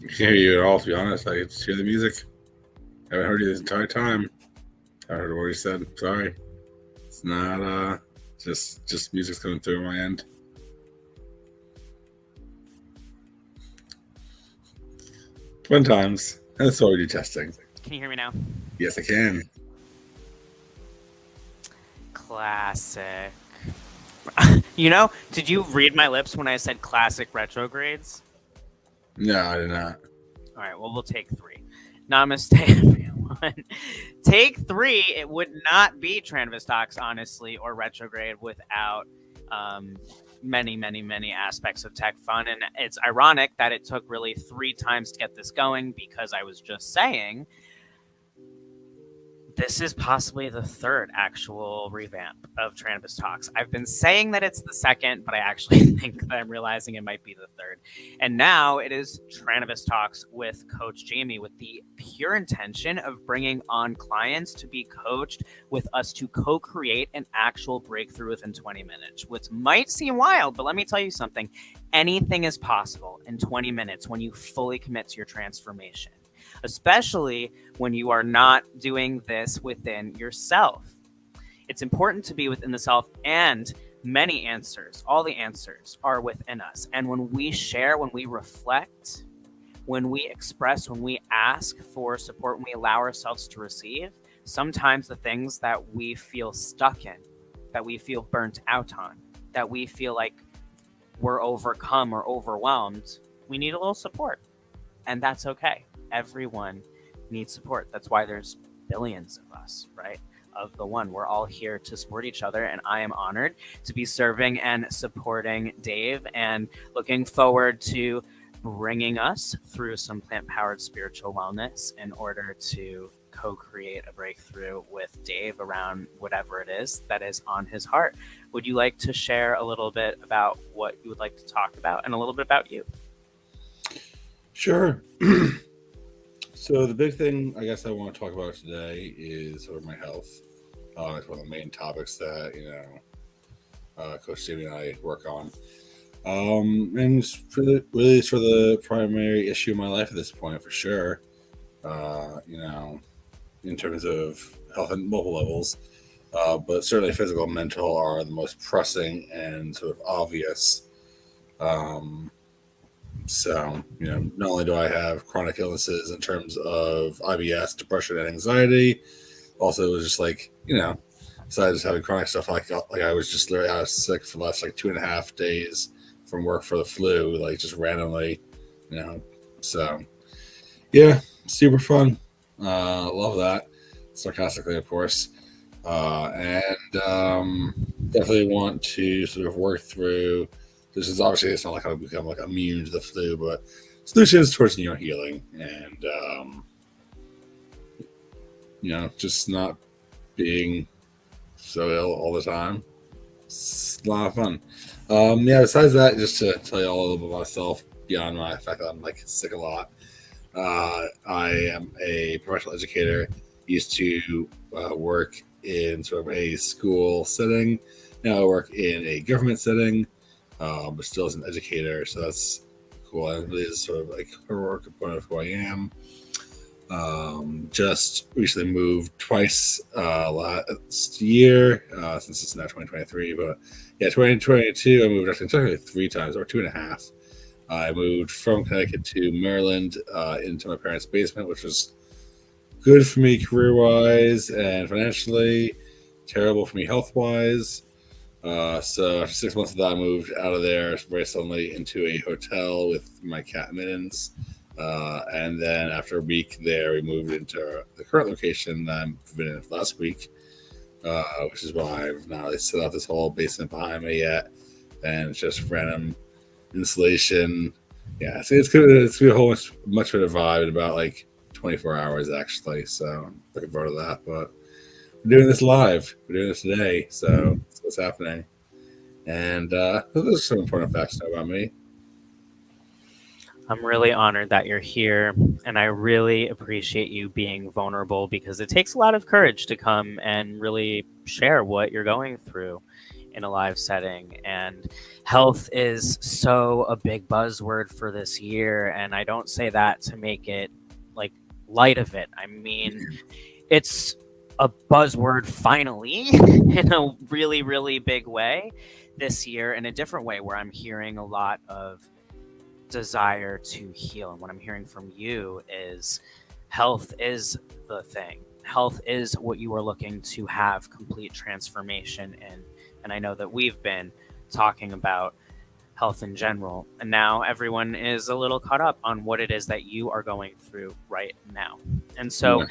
can't hear you at all, to be honest. I just hear the music. I haven't heard you this entire time. I heard what you said. Sorry. It's not just music's coming through my end. Fun times. That's why we do testing. Can you hear me now? Yes, I can. Classic. Did you read my lips when I said classic retrogrades? No, I did not. All right, well, we'll take 3. Namaste, everyone. Take 3. It would not be Trannabis Talks, honestly, or retrograde without many, many, many aspects of tech fun. And it's ironic that it took really 3 times to get this going, because I was just saying this is possibly the 3rd actual revamp of Trannabis Talks. I've been saying that it's the 2nd, but I actually think that I'm realizing it might be the 3rd. And now it is Trannabis Talks with Coach Jamie, with the pure intention of bringing on clients to be coached with us to co-create an actual breakthrough within 20 minutes, which might seem wild, but let me tell you something. Anything is possible in 20 minutes when you fully commit to your transformation, especially when you are not doing this within yourself. It's important to be within the self, and many answers, all the answers are within us. And when we share, when we reflect, when we express, when we ask for support, when we allow ourselves to receive, sometimes the things that we feel stuck in, that we feel burnt out on, that we feel like we're overcome or overwhelmed, we need a little support. And that's okay. Everyone needs support. That's why there's billions of us, right? Of the one. We're all here to support each other. And I am honored to be serving and supporting Dave, and looking forward to bringing us through some plant-powered spiritual wellness in order to co-create a breakthrough with Dave around whatever it is that is on his heart. Would you like to share a little bit about what you would like to talk about, and a little bit about you? Sure. So the big thing I guess I want to talk about today is sort of my health. It's one of the main topics that Coach Jamie and I work on, and it's really sort of the primary issue in my life at this point, for sure. In terms of health on multiple levels, but certainly physical and mental are the most pressing and sort of obvious. So, not only do I have chronic illnesses in terms of IBS, depression, and anxiety, also it was just besides just having chronic stuff, like I was just literally out sick for the last 2.5 days from work for the flu, just randomly, So, yeah, super fun. Love that. Sarcastically, of course. And definitely want to sort of work through. This is obviously, it's not like I've become immune to the flu, but solutions towards healing, and just not being so ill all the time. It's a lot of fun. Besides that, just to tell you all a little bit about myself, beyond my fact that I'm sick a lot. I am a professional educator. Used to work in sort of a school setting. Now I work in a government setting. But still as an educator, so that's cool. And it really is sort of a core component of who I am. Just recently moved twice last year, since it's now 2023. But yeah, 2022, I moved actually 3 times, or 2.5. I moved from Connecticut to Maryland into my parents' basement, which was good for me career-wise and financially, terrible for me health-wise. So after 6 months of that, I moved out of there very suddenly into a hotel with my cat Mittens. And then after a week there, we moved into the current location that I've been in last week, which is why I've not really set out this whole basement behind me yet. And it's just random insulation. Yeah, so it's gonna be a whole much better vibe in about 24 hours actually. So I'm looking forward to that. But we're doing this live. We're doing this today, so that's what's happening. And those are some important facts to know about me. I'm really honored that you're here, and I really appreciate you being vulnerable, because it takes a lot of courage to come and really share what you're going through in a live setting. And health is so a big buzzword for this year. And I don't say that to make it like light of it. I mean, it's a buzzword finally in a really, really big way this year, in a different way, where I'm hearing a lot of desire to heal. And what I'm hearing from you is health is the thing. Health is what you are looking to have complete transformation in. And I know that we've been talking about health in general, and now everyone is a little caught up on what it is that you are going through right now. And so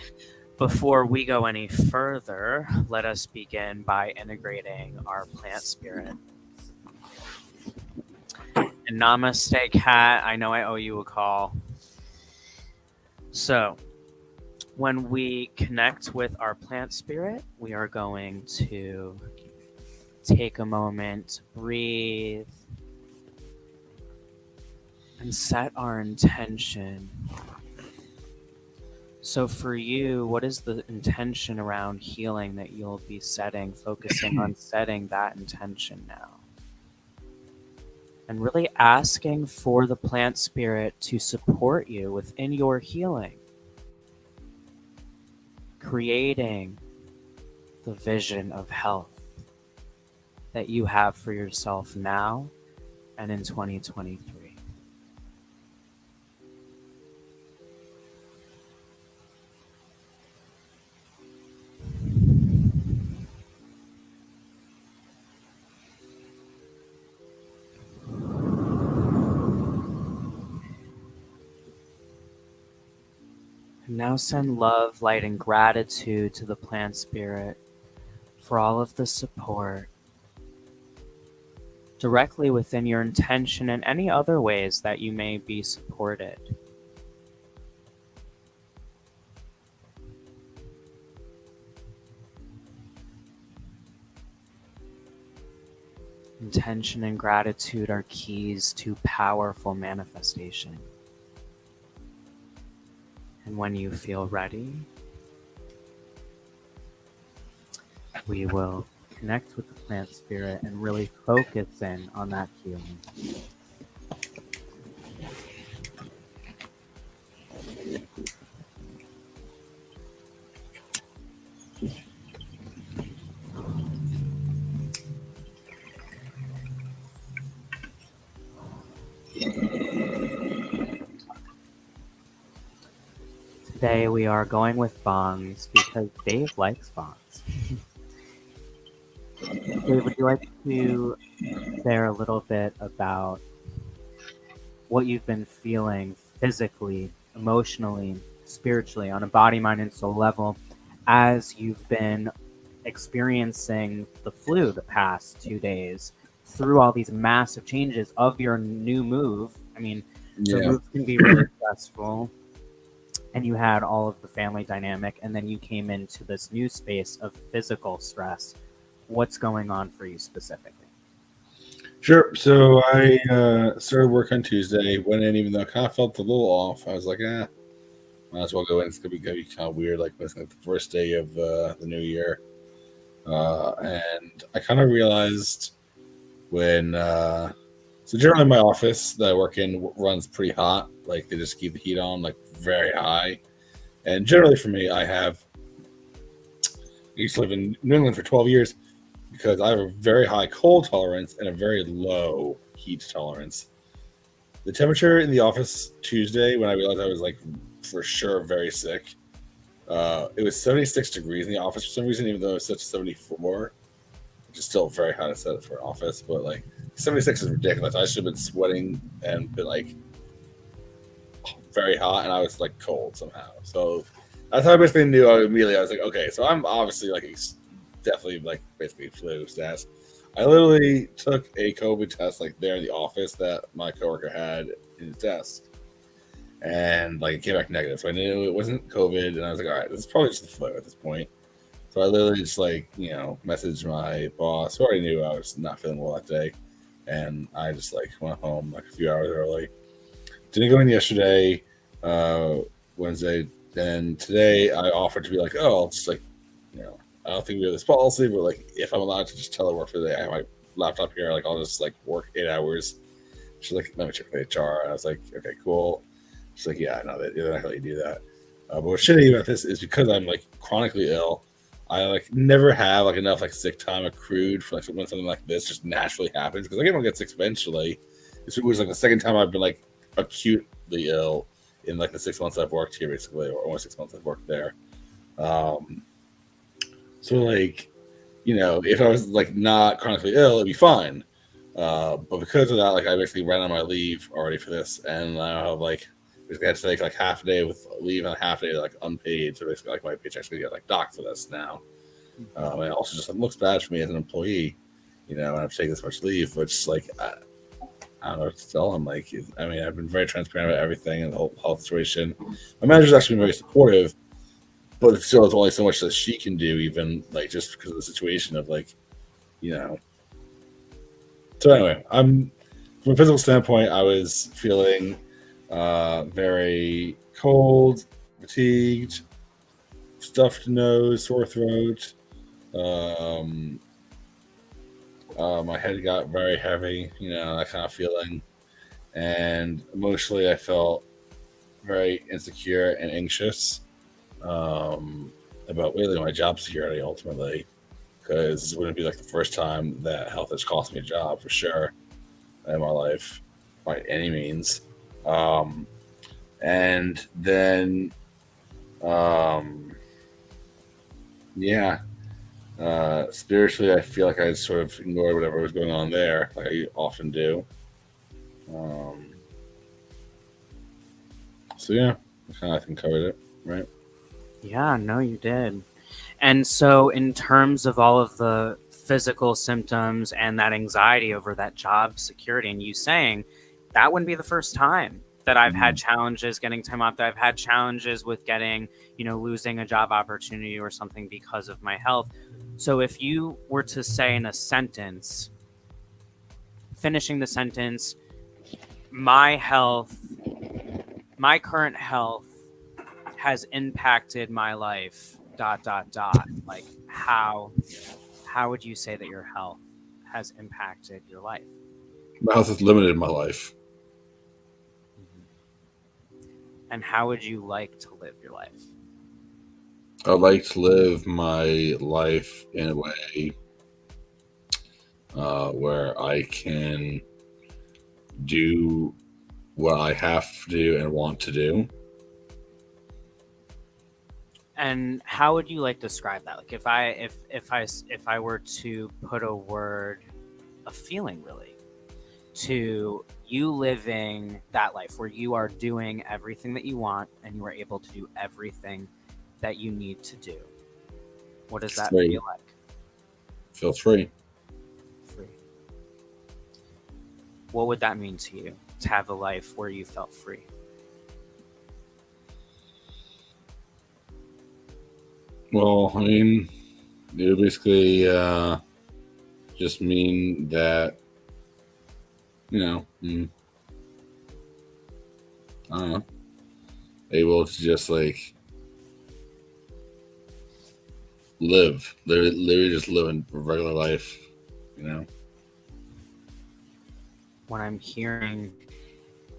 before we go any further, let us begin by integrating our plant spirit. And Namaste, Cat. I know I owe you a call. So, when we connect with our plant spirit, we are going to take a moment, breathe, and set our intention. So for you, what is the intention around healing that you'll be setting, focusing on setting that intention now? And really asking for the plant spirit to support you within your healing. Creating the vision of health that you have for yourself now and in 2023. And now send love, light, and gratitude to the plant spirit for all of the support directly within your intention and any other ways that you may be supported. Intention and gratitude are keys to powerful manifestation. And when you feel ready, we will connect with the plant spirit and really focus in on that healing. Today we are going with bongs because Dave likes bongs. Dave, would you like to share a little bit about what you've been feeling physically, emotionally, spiritually, on a body, mind, and soul level as you've been experiencing the flu the past 2 days through all these massive changes of your new move? I mean, the moves can be really stressful. And you had all of the family dynamic, and then you came into this new space of physical stress. What's going on for you specifically? Sure. So I started work on Tuesday, went in, even though I kind of felt a little off. I was like, might as well go in. It's gonna be kind of weird, like it's like the first day of the new year. And I kind of realized when so generally my office that I work in runs pretty hot. Like they just keep the heat on like very high. And generally for me, I used to live in New England for 12 years because I have a very high cold tolerance and a very low heat tolerance. The temperature in the office Tuesday, when I realized I was like for sure very sick, it was 76 degrees in the office for some reason, even though it was such 74, which is still very high to set it for an office, but like 76 is ridiculous. I should have been sweating and been like very hot, and I was like cold somehow. So that's how I basically knew. I was like, okay, so I'm obviously like definitely like basically flu status. I literally took a COVID test like there in the office that my coworker had in his desk, and like it came back negative. So I knew it wasn't COVID, and I was like, all right, this is probably just the flu at this point. So I literally just like messaged my boss, who already knew I was not feeling well that day, and I just like went home like a few hours early. Didn't go in yesterday, Wednesday, and today I offered to be like, oh, I'll just like, I don't think we have this policy, but like if I'm allowed to just telework for the day, I might laptop here. Like, I'll just like work 8 hours. She's like, let me check the HR. I was like, okay, cool. She's like, yeah, no, they're not going to do that. But what's shitty about this is because I'm like chronically ill, I like never have like enough like sick time accrued for like when something like this just naturally happens, because like, I don't get sick eventually. This was like the second time I've been like acutely ill in like the 6 months I've worked here, basically, or almost 6 months I've worked there. So like, you know, if I was like not chronically ill, it'd be fine. But because of that, like I basically ran on my leave already for this, and I have like basically had to take like half a day with leave and a half a day like unpaid. So basically, like my paycheck's gonna get like docked for this now. And it also just like, looks bad for me as an employee, you know, and I have to take this much leave, which like I don't know what to tell him. Like, I mean, I've been very transparent about everything and the whole health situation. My manager's actually been very supportive, but still, there's only so much that she can do, even like just because of the situation of like, you know. So anyway, from a physical standpoint, I was feeling very cold, fatigued, stuffed nose, sore throat. My head got very heavy, you know, that kind of feeling. And emotionally, I felt very insecure and anxious about really my job security ultimately, because this wouldn't be like the first time that health has cost me a job for sure in my life by any means. And then, yeah, spiritually, I feel like I sort of ignored whatever was going on there, like I often do. So yeah, I kind of, I think, covered it, right? Yeah, no, you did. And so, in terms of all of the physical symptoms and that anxiety over that job security, and you saying that wouldn't be the first time that I've had challenges getting time off, that I've had challenges with getting, you know, losing a job opportunity or something because of my health. So, if you were to say in a sentence, finishing the sentence, my health, my current health has impacted my life, ... Like, how would you say that your health has impacted your life? My health has limited my life. And how would you like to live your life? I would like to live my life in a way where I can do what I have to do and want to do. And how would you like to describe that? Like, if I were to put a word, a feeling really, to you living that life where you are doing everything that you want and you are able to do everything that you need to do, what does that feel like? Feel free. Free. What would that mean to you, to have a life where you felt free? Well, I mean, it would basically just mean that, you know, I don't know, able to just like literally just live a regular life, you know. What I'm hearing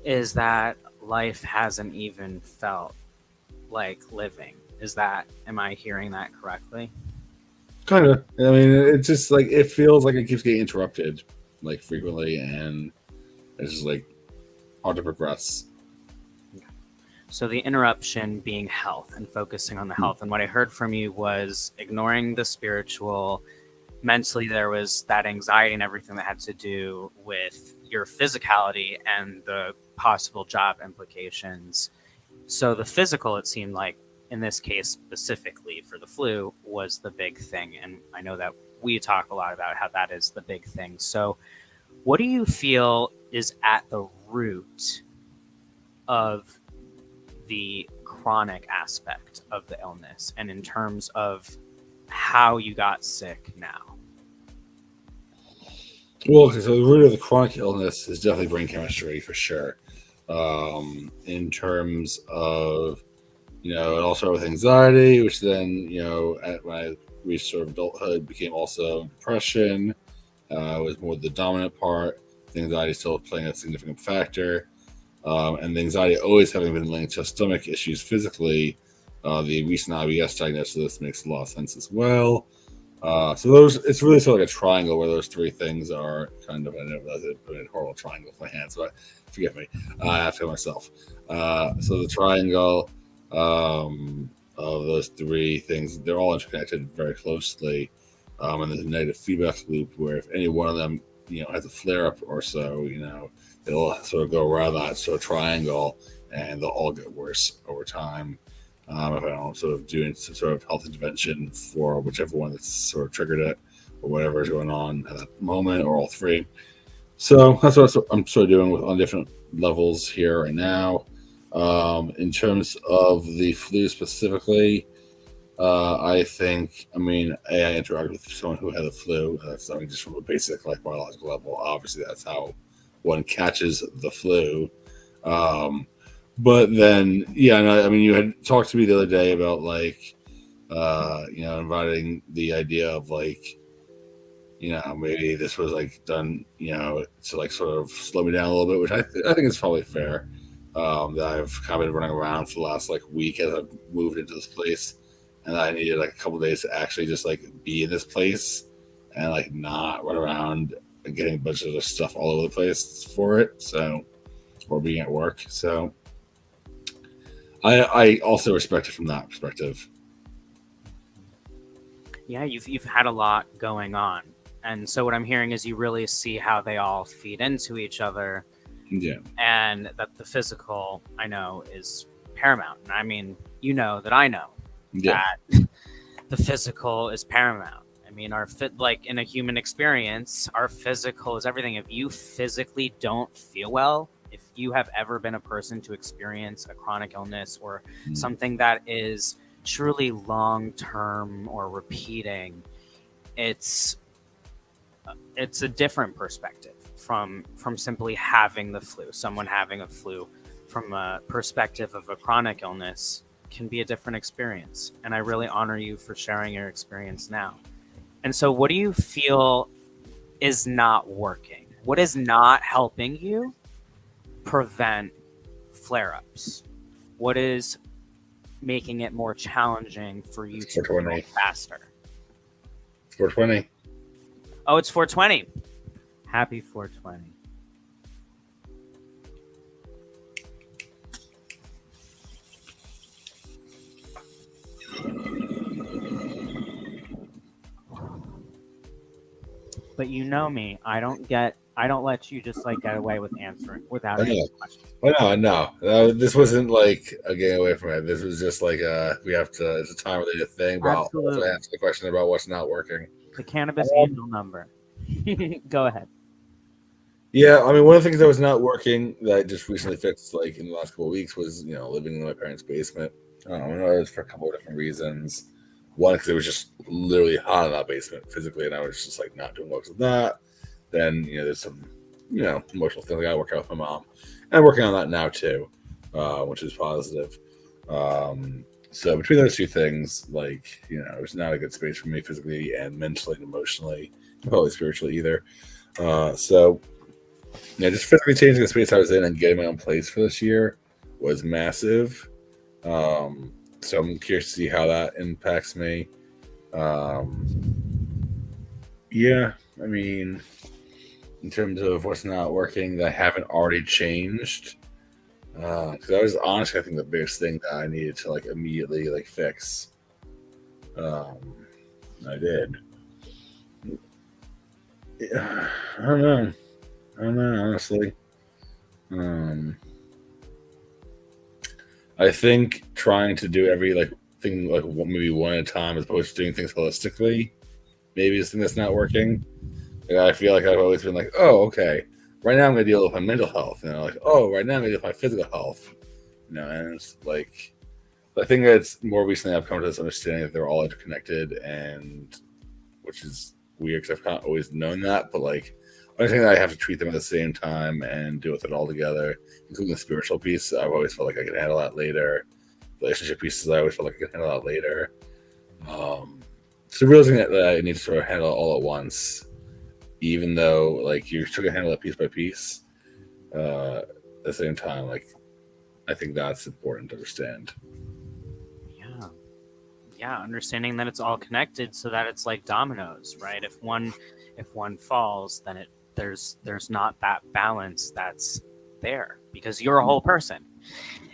is that life hasn't even felt like living. Am I hearing that correctly? Kind of. I mean, it's just like, it feels like it keeps getting interrupted like frequently, and it's just like hard to progress. So the interruption being health and focusing on the health. And what I heard from you was ignoring the spiritual. Mentally, there was that anxiety and everything that had to do with your physicality and the possible job implications. So the physical, it seemed like, in this case specifically for the flu, was the big thing. And I know that we talk a lot about how that is the big thing. So what do you feel is at the root of the chronic aspect of the illness, and in terms of how you got sick now? Well, okay, so the root of the chronic illness is definitely brain chemistry for sure. In terms of, you know, it all started with anxiety, which then, you know, when I reached sort of adulthood, became also depression, was more the dominant part. The anxiety still playing a significant factor. And the anxiety always having been linked to stomach issues physically. The recent IBS diagnosis makes a lot of sense as well. So it's really sort of like a triangle where those three things are kind of, I never realized I put in a horrible triangle with my hands, but forgive me, I have to myself. So the triangle of those three things, they're all interconnected very closely. And there's a negative feedback loop where if any one of them, has a flare up or so, it'll sort of go around that sort of triangle and they'll all get worse over time. If I don't sort of do some sort of health intervention for whichever one that's sort of triggered it or whatever is going on at that moment, or all three. So that's what I'm sort of doing on different levels here right now. In terms of the flu specifically, I think, I interacted with someone who had the flu. That's just from a basic biological level. Obviously, that's how one catches the flu. But then, you had talked to me the other day about inviting the idea of maybe this was done, to sort of slow me down a little bit, which I think is probably fair. That I've kind of been running around for the last week as I've moved into this place, and I needed a couple of days to actually just be in this place and not run around and getting a bunch of other stuff all over the place for it. So, or being at work. So, I also respect it from that perspective. Yeah, you've had a lot going on, and so what I'm hearing is you really see how they all feed into each other. Yeah. And that the physical, I know, is paramount. And I mean, that I know that the physical is paramount. I mean, in a human experience, our physical is everything. If you physically don't feel well, if you have ever been a person to experience a chronic illness or something that is truly long-term or repeating, it's a different perspective from simply having the flu. Someone having a flu from a perspective of a chronic illness can be a different experience. And I really honor you for sharing your experience now. And so what do you feel is not working? What is not helping you prevent flare-ups? What is making it more challenging for you to go faster? 420. Oh, it's 420. Happy 420. But you know me, I don't let you just get away with answering without any questions. Oh no. This wasn't a getting away from it. This was just we have to, it's a time related thing, but I'll answer the question about what's not working. The cannabis angel number. Go ahead. Yeah, one of the things that was not working that I just recently fixed in the last couple of weeks was, living in my parents' basement. I know it was for a couple of different reasons. One, because it was just literally hot in that basement physically, and I was just not doing well with that. Then, there's some, emotional things I got to work out with my mom. And I'm working on that now too, which is positive. So between those two things, it was not a good space for me physically and mentally and emotionally, probably spiritually either. So just physically changing the space I was in and getting my own place for this year was massive. So I'm curious to see how that impacts me. In terms of what's not working that I haven't already changed, because that was honestly, I think, the biggest thing that I needed to immediately fix. I did. Yeah, I don't know, honestly. I think trying to do every thing maybe one at a time as opposed to doing things holistically maybe is the thing that's not working. I feel like I've always been oh, okay, right now I'm going to deal with my mental health. Oh, right now I'm going to deal with my physical health. And it's I think that's more recently I've come to this understanding that they're all interconnected, and which is weird because I've kind of always known that, but understanding that I have to treat them at the same time and deal with it all together, including the spiritual piece. I've always felt like I could handle that later. Relationship pieces, I always felt like I could handle that later. So realizing that I need to sort of handle it all at once even though like you're still gonna handle it piece by piece. At the same time, like I think that's important to understand. Yeah, understanding that it's all connected, so that it's like dominoes, right? If one falls, then there's not that balance that's there, because you're a whole person,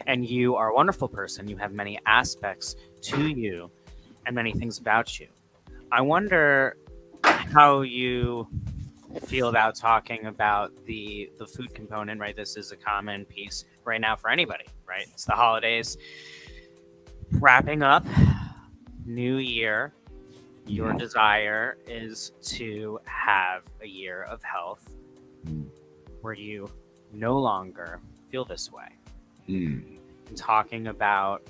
and you are a wonderful person. You have many aspects to you and many things about you. I wonder how you feel about talking about the food component, right? This is a common piece right now for anybody, right? It's the holidays wrapping up, new year. Your desire is to have a year of health where you no longer feel this way. And talking about,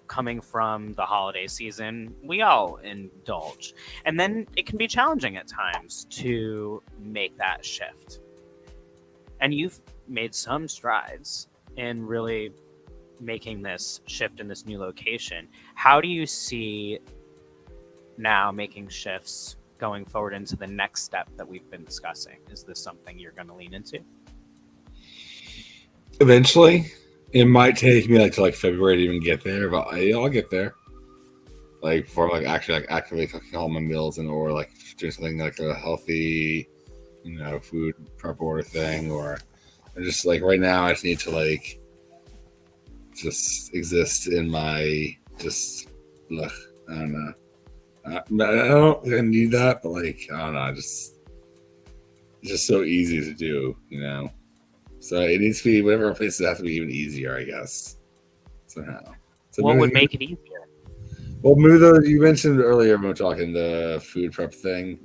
coming from the holiday season, we all indulge. And then it can be challenging at times to make that shift. And you've made some strides in really making this shift in this new location. How do you see now making shifts going forward into the next step that we've been discussing? Is this something you're going to lean into? Eventually, it might take me to February to even get there, but I'll get there. Like before I'm actually actively cooking all my meals and or doing something like a healthy, food prep order thing, or just right now I just need to just exist in my I don't know. I don't need that, but I don't know. It's just so easy to do, So it needs to be whatever places have to be even easier, I guess. Somehow. So what would make it easier? Well, maybe you mentioned earlier when we were talking the food prep thing.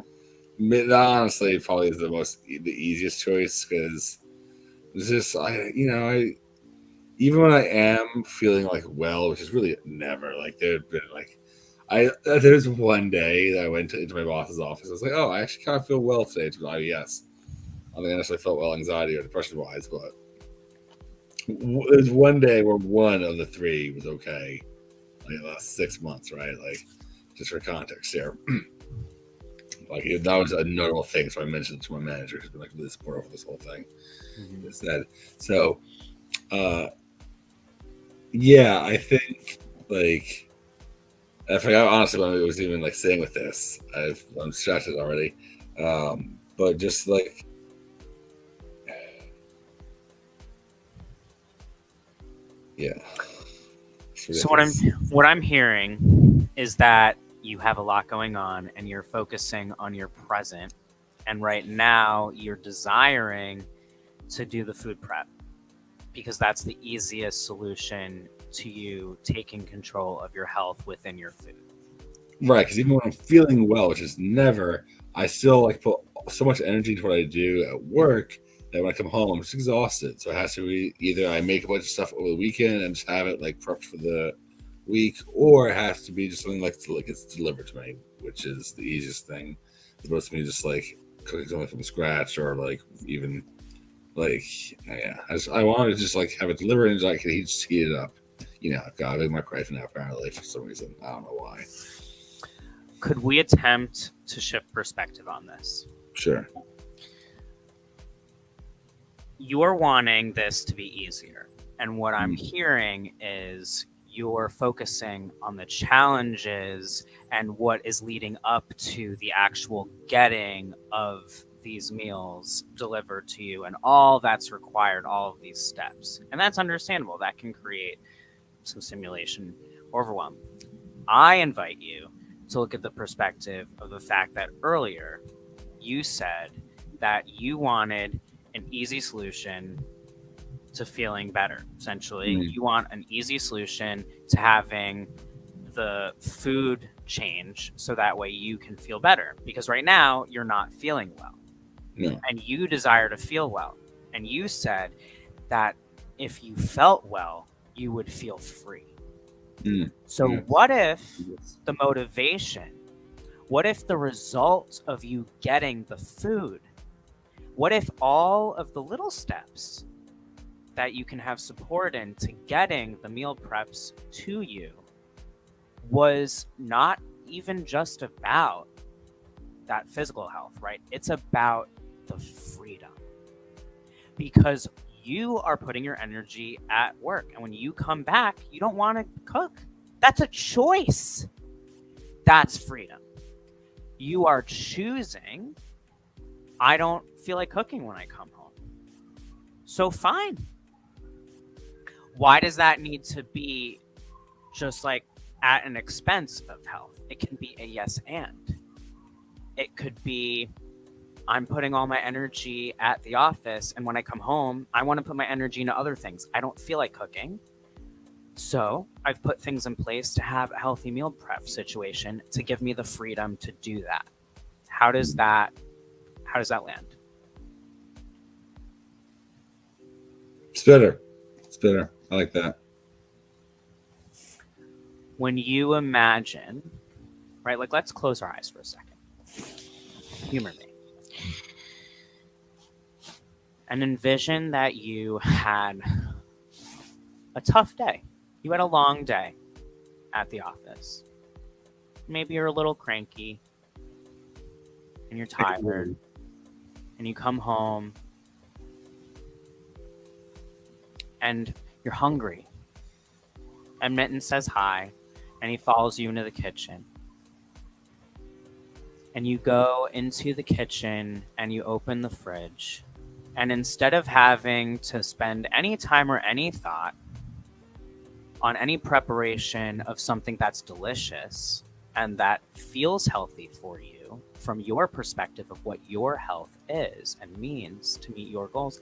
That honestly probably is the easiest choice because it's just even when I am feeling well, which is really never there'd been there's one day that I went into my boss's office. I was like, oh, I actually kind of feel well today to IBS. I don't think I necessarily felt well anxiety or depression wise, but there's one day where one of the three was okay. The last 6 months, right? Just for context here. That was a notable thing, so I mentioned it to my manager who's been really supportive of this whole thing. Instead. So yeah, I think I forgot honestly when I was even saying with this. I'm distracted already. But just yeah. So what I'm hearing is that you have a lot going on and you're focusing on your present, and right now you're desiring to do the food prep because that's the easiest solution to you taking control of your health within your food. Right, because even when I'm feeling well, which is never, I still put so much energy into what I do at work that when I come home, I'm just exhausted. So it has to be either I make a bunch of stuff over the weekend and just have it prepped for the week, or it has to be just something it's delivered to me, which is the easiest thing. As opposed to me just cooking something from scratch or even yeah. I want to just have it delivered and I can just heat it up. I've got a big microwave now apparently for some reason. I don't know why. Could we attempt to shift perspective on this? Sure. You're wanting this to be easier. And what I'm hearing is you're focusing on the challenges and what is leading up to the actual getting of these meals delivered to you and all that's required, all of these steps. And that's understandable. That can create some stimulation or overwhelm. I invite you to look at the perspective of the fact that earlier you said that you wanted an easy solution to feeling better. Essentially, you want an easy solution to having the food change so that way you can feel better. Because right now you're not feeling well. No. And you desire to feel well. And you said that if you felt well, you would feel free. So what if the motivation, what if the result of you getting the food, what if all of the little steps that you can have support in to getting the meal preps to you was not even just about that physical health, right? It's about the freedom, because you are putting your energy at work, and when you come back, you don't want to cook. That's a choice. That's freedom. You are choosing, I don't feel like cooking when I come home. So fine. Why does that need to be just like at an expense of health? It can be a yes and. It could be, I'm putting all my energy at the office, and when I come home, I want to put my energy into other things. I don't feel like cooking. So I've put things in place to have a healthy meal prep situation to give me the freedom to do that. How does that land? It's better. It's better. I like that. When you imagine, right, like let's close our eyes for a second. Humor me. And envision that you had a tough day. You had a long day at the office. Maybe you're a little cranky and you're tired and you come home and you're hungry. And Mitten says hi and he follows you into the kitchen. And you go into the kitchen and you open the fridge. And instead of having to spend any time or any thought on any preparation of something that's delicious and that feels healthy for you from your perspective of what your health is and means to meet your goals,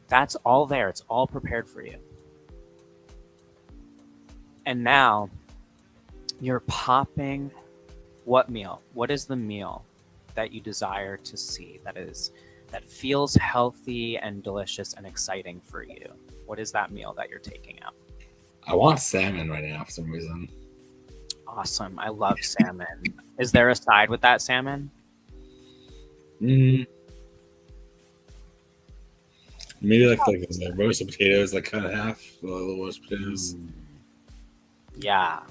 that's all there. It's all prepared for you. And now you're popping what meal? What is the meal that you desire to see that feels healthy and delicious and exciting for you? What is that meal that you're taking out? I want salmon right now for some reason. Awesome. I love salmon. Is there a side with that salmon? Maybe like roasted potatoes, like kind of half the roasted potatoes. Yeah.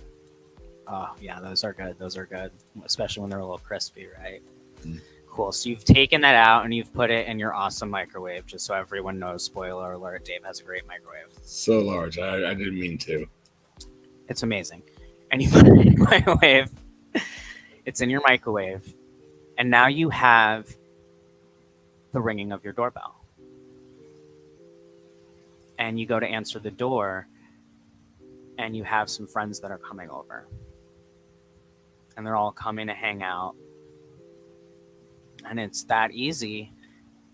Oh, yeah, those are good. Those are good, especially when they're a little crispy, right? Cool. So you've taken that out and you've put it in your awesome microwave, just so everyone knows. Spoiler alert, Dave has a great microwave. So large. I didn't mean to. It's amazing. And you put it in your microwave. It's in your microwave. And now you have the ringing of your doorbell. And you go to answer the door, and you have some friends that are coming over. And they're all coming to hang out. And it's that easy.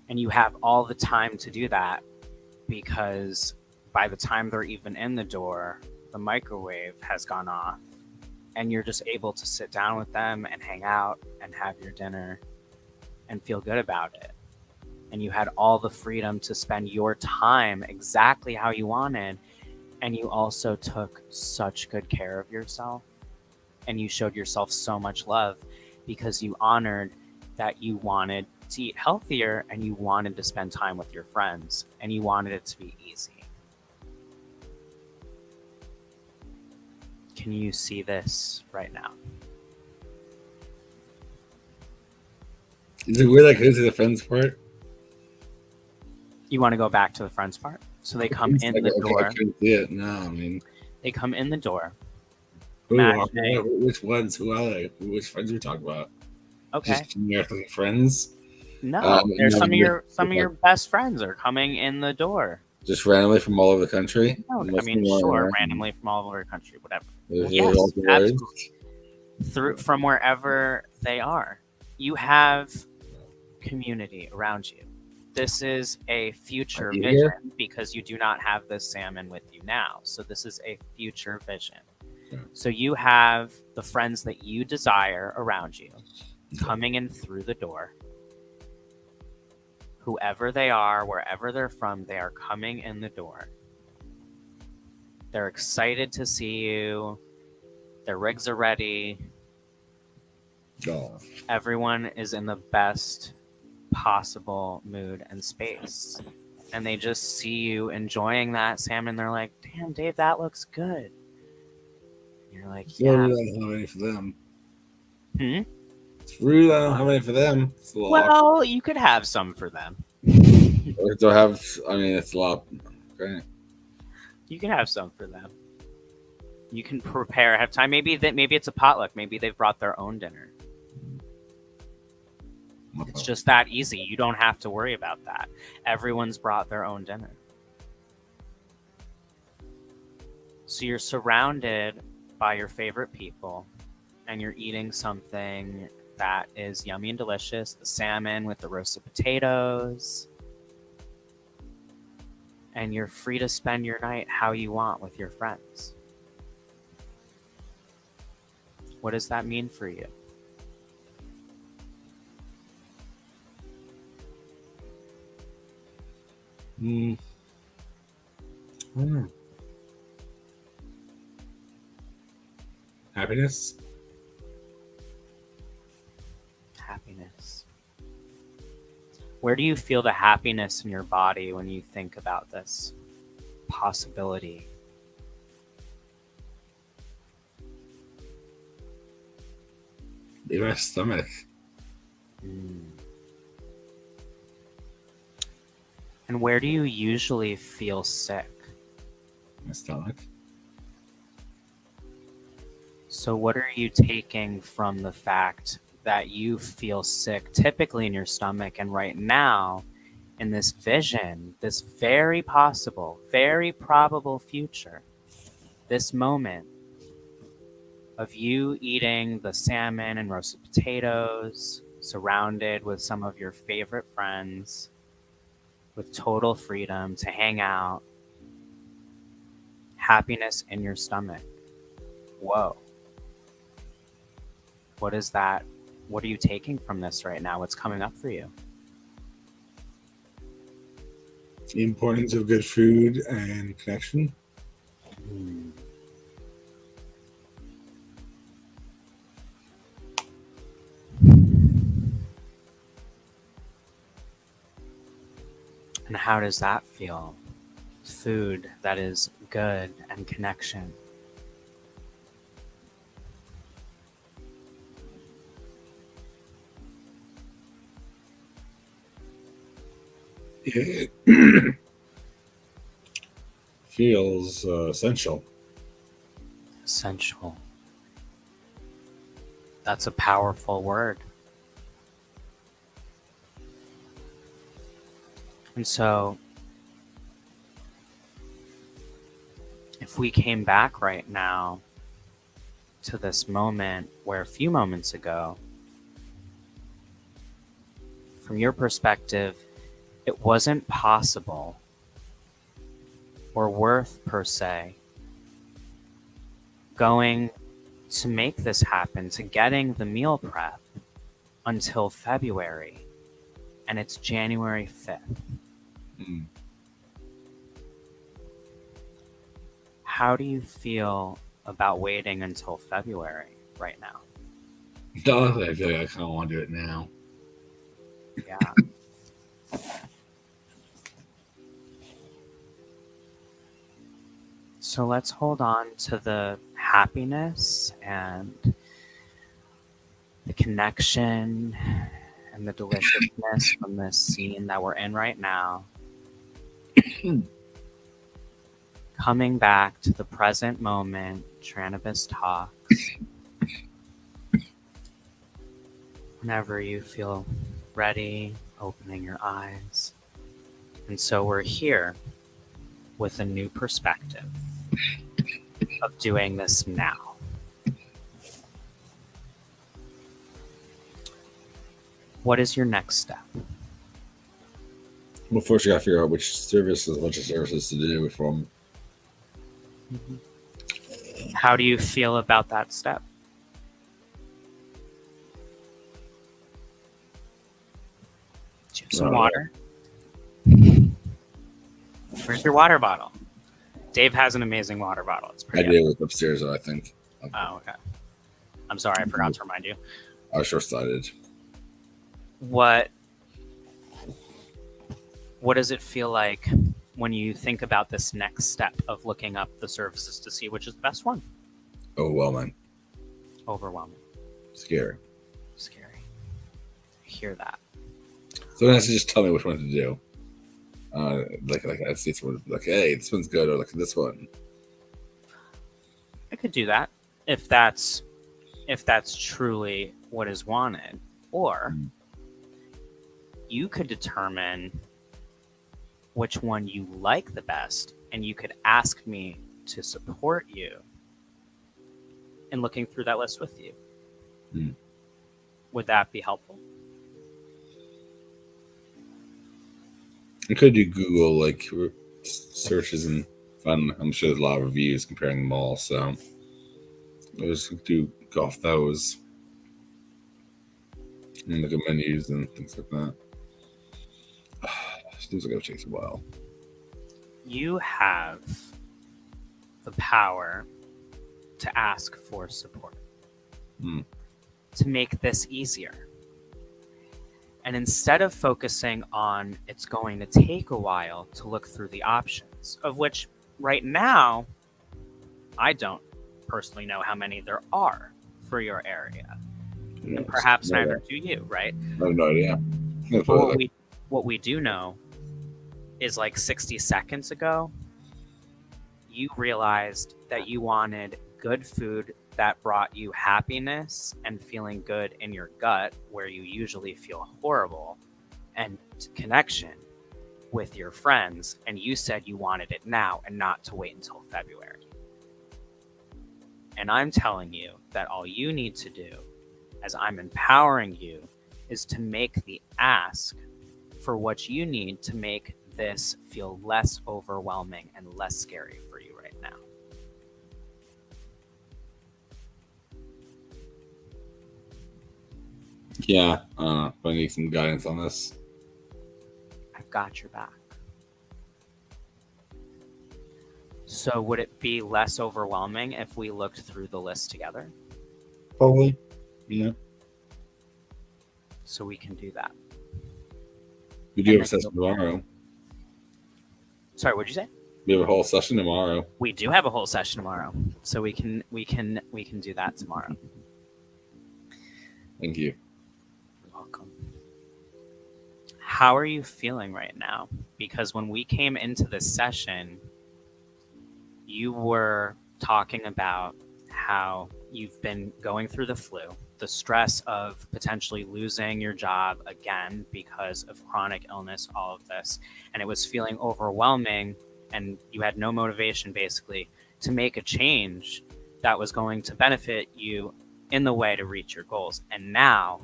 And you have all the time to do that, because by the time they're even in the door, the microwave has gone off. And you're just able to sit down with them and hang out and have your dinner and feel good about it. And you had all the freedom to spend your time exactly how you wanted. And you also took such good care of yourself. And you showed yourself so much love because you honored that you wanted to eat healthier and you wanted to spend time with your friends and you wanted it to be easy. Can you see this right now? Is it weird I go to the friends part? You want to go back to the friends part? So they come in the door. I couldn't see it. No, I mean, they come in the door. Which ones? Who are they? Which friends are we talking about? Okay. Just generic friends? No, there's some of your best friends are coming in the door. Just randomly from all over the country? No, I mean, sure, randomly from all over the country, whatever. Yes, absolutely. From wherever they are. You have community around you. This is a future vision because you do not have this salmon with you now. So this is a future vision. So you have the friends that you desire around you coming in through the door. Whoever they are, wherever they're from, they are coming in the door. They're excited to see you. Their rigs are ready. Oh. Everyone is in the best possible mood and space. And they just see you enjoying that salmon. They're like, damn, Dave, that looks good. And you're like, yeah. I don't have any for them. True though. How many for them? It's a lot. Well, you could have some for them. Do I have? I mean, it's a lot. Okay. You can have some for them. You can prepare ahead of time. Maybe it's a potluck. Maybe they've brought their own dinner. It's just that easy. You don't have to worry about that. Everyone's brought their own dinner. So you're surrounded by your favorite people, and you're eating something that is yummy and delicious. The salmon with the roasted potatoes. And you're free to spend your night how you want with your friends. What does that mean for you? I don't know. Happiness. Happiness. Where do you feel the happiness in your body when you think about this possibility? In my stomach. And where do you usually feel sick? My stomach. So what are you taking from the fact that you feel sick typically in your stomach, and right now in this vision, this very possible, very probable future, this moment of you eating the salmon and roasted potatoes, surrounded with some of your favorite friends, with total freedom to hang out, happiness in your stomach. Whoa. What is that? What are you taking from this right now? What's coming up for you? The importance of good food and connection. And how does that feel? Food that is good and connection. It feels essential. Essential. That's a powerful word. And so, if we came back right now to this moment where a few moments ago, from your perspective, it wasn't possible or worth, per se, going to make this happen, to getting the meal prep until February, and it's January 5th. How do you feel about waiting until February right now? I feel like I kind of want to do it now. Yeah. So let's hold on to the happiness and the connection and the deliciousness from this scene that we're in right now. Coming back to the present moment, Trannabis Talks. Whenever you feel ready, opening your eyes. And so we're here with a new perspective of doing this now. What is your next step? Well, first you got to figure out which services, a bunch of services to do from. How do you feel about that step? Do you have some water? Where's your water bottle? Dave has an amazing water bottle. It's pretty. I did it upstairs, though, I think. Oh, okay. I'm sorry, I forgot to remind you. I was short-sighted. What does it feel like when you think about this next step of looking up the services to see which is the best one? Overwhelming. Overwhelming. Scary. Scary. hear that. Someone has to just tell me which one to do. Like I see someone like, hey, this one's good, or like this one. I could do that if that's truly what is wanted, or you could determine which one you like the best, and you could ask me to support you in looking through that list with you. Would that be helpful? I could do Google like searches and fun. I'm sure there's a lot of reviews comparing them all, so I'll just go off those and look at menus and things like that. Seems like it takes a while. You have the power to ask for support, to make this easier. And instead of focusing on it's going to take a while to look through the options, of which right now, I don't personally know how many there are for your area. And perhaps neither do you, right? I have no idea. But what we do know is like 60 seconds ago, you realized that you wanted good food that brought you happiness and feeling good in your gut, where you usually feel horrible, and connection with your friends. And you said you wanted it now and not to wait until February. And I'm telling you that all you need to do, as I'm empowering you, is to make the ask for what you need to make this feel less overwhelming and less scary for you right now. Yeah, if I need some guidance on this. I've got your back. So would it be less overwhelming if we looked through the list together? Probably. Yeah. So we can do that. We do have a session tomorrow. Sorry, what'd you say? We have a whole session tomorrow. We do have a whole session tomorrow, so we can do that tomorrow. Thank you. You're welcome. How are you feeling right now? Because when we came into this session, you were talking about how you've been going through the flu, the stress of potentially losing your job again because of chronic illness, all of this. And it was feeling overwhelming, and you had no motivation basically to make a change that was going to benefit you in the way to reach your goals. And now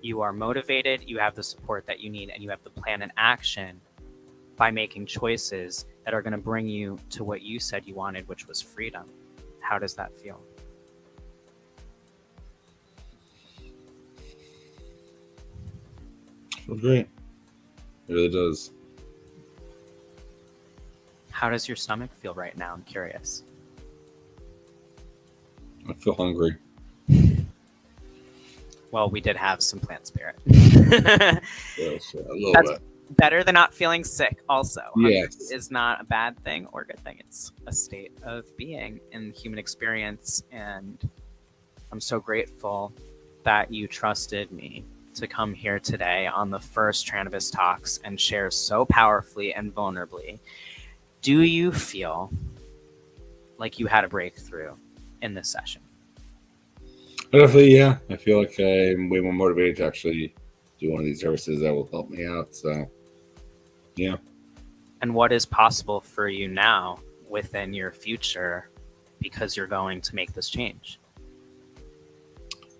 you are motivated, you have the support that you need, and you have the plan and action by making choices that are going to bring you to what you said you wanted, which was freedom. How does that feel? Feels great. It really does. How does your stomach feel right now? I'm curious. I feel hungry. Well, we did have some plant spirit. Yes, a little bit. Better than not feeling sick also. Yes. Is not a bad thing or a good thing. It's a state of being in human experience. And I'm so grateful that you trusted me to come here today on the first Trannabis Talks and share so powerfully and vulnerably. Do you feel like you had a breakthrough in this session? Definitely, yeah. I feel like I'm way more motivated to actually do one of these services that will help me out. So, yeah. And what is possible for you now within your future because you're going to make this change?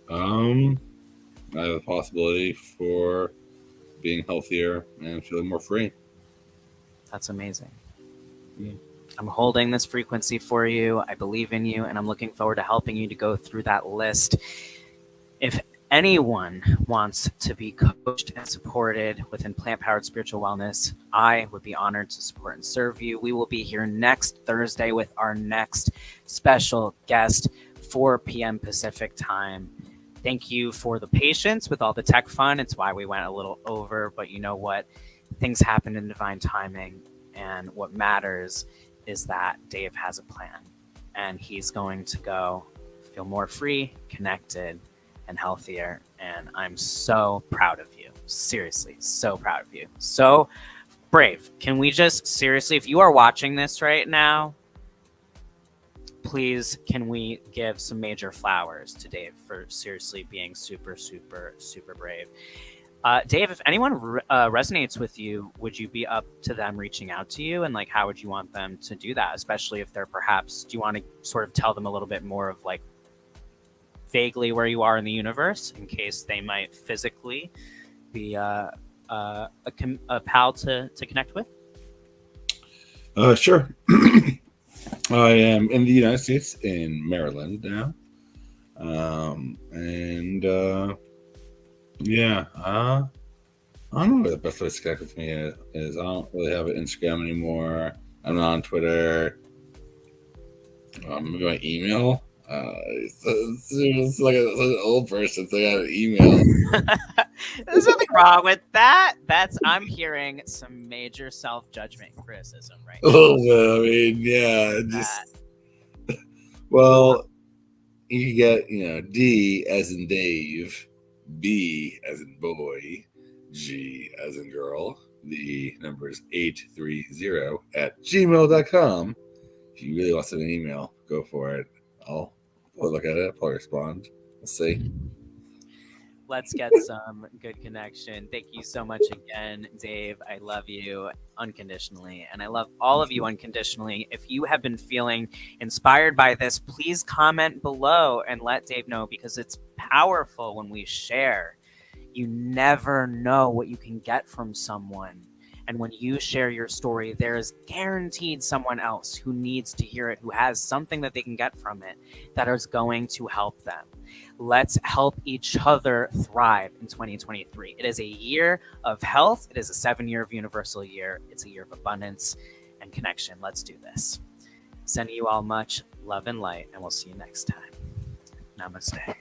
I have a possibility for being healthier and feeling more free. That's amazing. Yeah. I'm holding this frequency for you. I believe in you, and I'm looking forward to helping you to go through that list. If anyone wants to be coached and supported within Plant Powered Spiritual Wellness, I would be honored to support and serve you. We will be here next Thursday with our next special guest, 4 p.m. Pacific time. Thank you for the patience with all the tech fun. It's why we went a little over, but you know what? Things happen in divine timing, and what matters is that Dave has a plan, and he's going to go feel more free, connected, and healthier. And I'm so proud of you. Seriously, so proud of you. So brave. Can we just seriously, if you are watching this right now, please can we give some major flowers to Dave for seriously being super, super, super brave. Dave, if anyone resonates with you, would you be up to them reaching out to you? And like, how would you want them to do that? Especially if they're perhaps, do you want to sort of tell them a little bit more of like vaguely where you are in the universe in case they might physically be a pal to connect with? Sure. I am in the United States, in Maryland now. Yeah, I don't know what the best way to connect with me is. I don't really have an Instagram anymore. I'm not on Twitter. Maybe my email. It's like an old person, so I got an email. There's nothing wrong with that. I'm hearing some major self-judgment criticism right now. I mean, yeah, just well, you get D as in Dave, B as in boy, G as in girl. The number is 830@gmail.com. If you really want to send an email, go for it. I'll look at it. I'll respond. We'll see. Let's get some good connection. Thank you so much again, Dave. I love you unconditionally, and I love all of you unconditionally. If you have been feeling inspired by this, please comment below and let Dave know, because it's powerful when we share. You never know what you can get from someone. And when you share your story, there is guaranteed someone else who needs to hear it, who has something that they can get from it that is going to help them. Let's help each other thrive in 2023. It is a year of health. It is a 7-year of universal year. It's a year of abundance and connection. Let's do this. Sending you all much love and light, and we'll see you next time. Namaste.